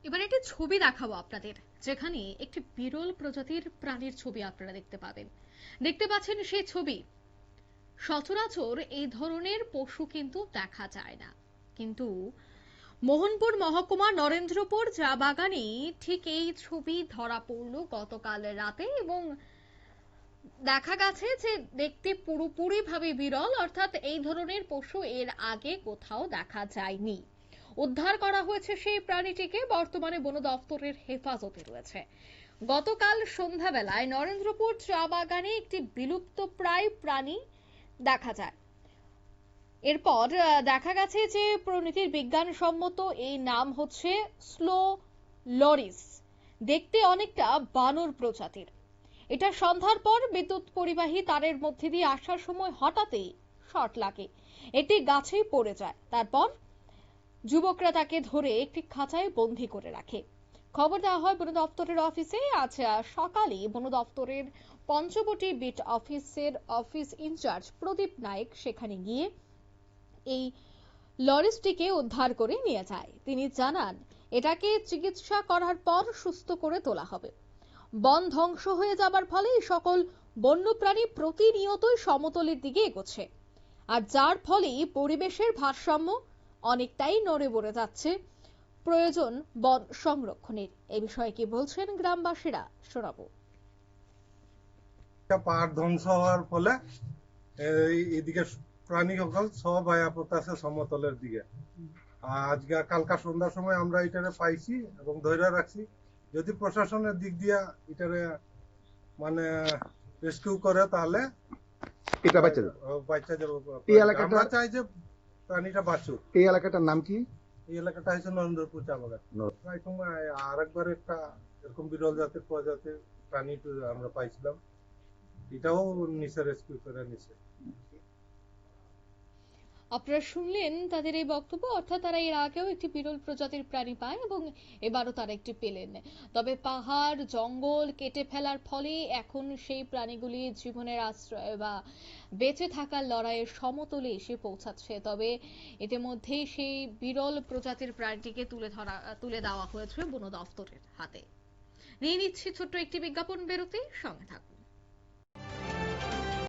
এবার একটি ছবি দেখাবো আপনাদের, যেখানে একটি বিরল প্রজাতির প্রাণীর ছবি আপনারা দেখতে পাচ্ছেন সেই ছবি। সচরাচর এই ধরনের পশু কিন্তু দেখা যায় না, কিন্তু মোহনপুর মহকুমা নরেন্দ্রপুর চা বাগানে ঠিক এই ছবি ধরা পড়ল গতকাল রাতে, এবং দেখা গেছে যে দেখতে পুরোপুরি ভাবে বিরল, অর্থাৎ এই ধরনের পশু এর আগে কোথাও দেখা যায়নি। উদ্ধার করা হয়েছে সেই প্রাণীটিকে, বর্তমানে বন দফতরের হেফাজতে রয়েছে। গতকাল সন্ধ্যাবেলায় নরেন্দ্রপুর চা বাগানে একটি বিলুপ্ত প্রায় প্রাণী দেখা যায়। এরপর দেখা গেছে যে প্রণীতির বিজ্ঞানসম্মত এই নাম হচ্ছে স্লো লরিস। দেখতে অনেকটা বানর প্রজাতির। এটা সন্ধ্যার পর বিদ্যুৎ পরিবাহী তারের মধ্যে দিয়ে আসার সময় হঠাৎই শর্ট লাগে, এটি গাছেই পড়ে যায়। তারপর যুবকরা তাকে ধরে একটি খাঁচায় বন্দী করে রাখে। খবর দেওয়া হয় বন দপ্তরের অফিসে। আজ সকালে বন দপ্তরের পঞ্চবটি বিট অফিসের অফিস ইনচার্জ প্রদীপ নায়েক সেখানে গিয়ে এই লরিসটিকে উদ্ধার করে নিয়ে যায়। তিনি জানান, এটাকে চিকিৎসা করার পর সুস্থ করে তোলা হবে। বন ধ্বংস হয়ে যাবার ফলে সকল বন্যপ্রাণী প্রতিনিয়তই সমতলের দিকে এগোচ্ছে, আর যার ফলে পরিবেশের ভারসাম্য অনেকটাই নড়ে বড়ে যাচ্ছে। প্রয়োজন বন সংরক্ষণের। এই বিষয়ে কি বলছেন গ্রামবাসীরা, শোনাবো। পাহাড় ধ্বংস হওয়ার ফলে এইদিকে প্রাণী সকল সব আয়া পড়তেছে সমতলের দিকে। আজকে কালকা সন্ধ্যার সময় আমরা এটারে পাইছি এবং ধরে রাখছি। যদি প্রশাসনের দিক দিয়ে এটারে মানে রেস্কিউ করে তাহলে এটা বাচ্চা যাবে। এই এলাকাটা আমরা চাই যে প্রাণীটা বাঁচুক। এই এলাকাটার নাম কি? এই এলাকাটা হচ্ছে নরেন্দ্রপুর চা বাগান। আরেকবার একটা এরকম বিরল জাতের প্রজাতির প্রাণী আমরা পাইছিলাম, এটাও নিচে রেস্কিউ করে নিছে। আপনারা শুনলেন তাদের এই বক্তব্য, অর্থাৎ তারা এর আগেও একটি বিরল প্রজাতির প্রাণী পায় এবং এবারও তারা একটি পেলেন। তবে পাহাড় জঙ্গল কেটে ফেলার ফলে এখন সেই প্রাণীগুলি জীবনের আশ্রয় বা বেঁচে থাকার লড়াইয়ের সমতলে এসে পৌঁছাচ্ছে। তবে ইতিমধ্যেই সেই বিরল প্রজাতির প্রাণীটিকে তুলে দেওয়া হয়েছে বন দফতরের হাতে। নিয়ে নিচ্ছি ছোট্ট একটি বিজ্ঞাপন বিরতি, সঙ্গে থাকুন।